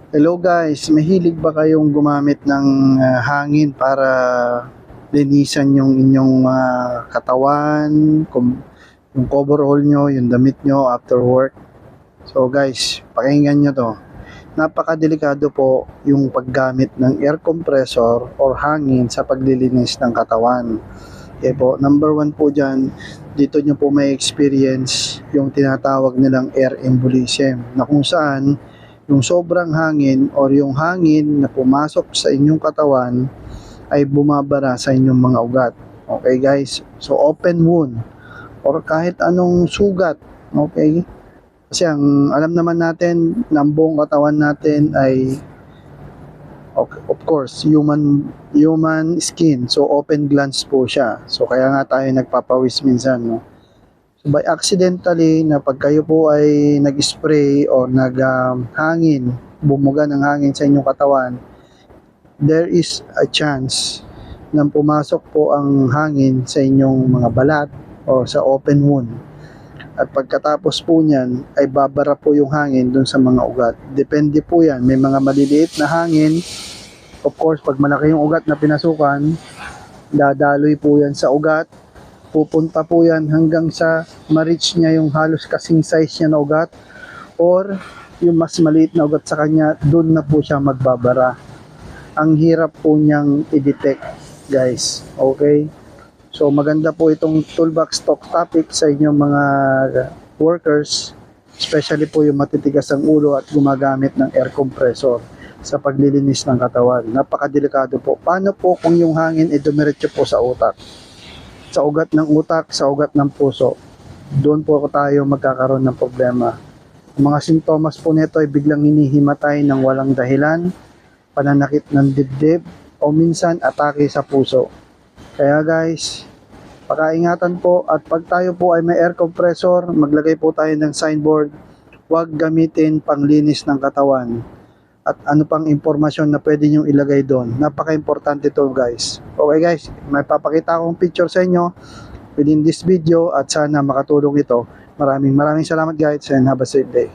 Hello guys, mahilig ba kayong gumamit ng hangin para linisan yung inyong katawan, yung coverall nyo, yung damit nyo after work? So guys, pakinggan nyo to. Napakadelikado po yung paggamit ng air compressor or hangin sa paglilinis ng katawan. Okay po, number one po dyan, dito nyo po may experience yung tinatawag nilang air embolism na kung saan yung sobrang hangin or yung hangin na pumasok sa inyong katawan ay bumabara sa inyong mga ugat. Okay guys, so open wound or kahit anong sugat, okay? Kasi ang alam naman natin ng buong katawan natin ay of course human skin, so open glands po siya, so kaya nga tayo nagpapawis minsan, no? So by accidentally na pag kayo po ay nag-spray o hangin, bumuga ng hangin sa inyong katawan, there is a chance na pumasok po ang hangin sa inyong mga balat o sa open wound. At pagkatapos po niyan ay babara po yung hangin dun sa mga ugat. Depende po yan. May mga maliliit na hangin. Of course, pag malaki yung ugat na pinasukan, dadaloy po yan sa ugat. Pupunta po yan hanggang sa ma-reach niya yung halos kasing size niya na ugat or yung mas maliit na ugat sa kanya, doon na po siya magbabara. Ang hirap po niyang i-detect, guys. Okay? So maganda po itong toolbox talk topic sa inyong mga workers, especially po yung matitigas ang ulo at gumagamit ng air compressor sa paglilinis ng katawan. Napakadelikado po. Paano po kung yung hangin ay dumiretso po sa utak? Sa ugat ng utak, sa ugat ng puso. Doon po tayo magkakaroon ng problema. Ang mga sintomas po nito ay biglang hinihimatay ng walang dahilan, pananakit ng dibdib, o minsan atake sa puso. Kaya guys, pakaingatan po at pag tayo po ay may air compressor, maglagay po tayo ng signboard, huwag gamitin panglinis ng katawan. At ano pang impormasyon na pwede nyo ilagay doon. Napaka-importante to guys. Okay guys, may papakita akong picture sa inyo within this video at sana makatulong ito. Maraming salamat guys and have a safe day.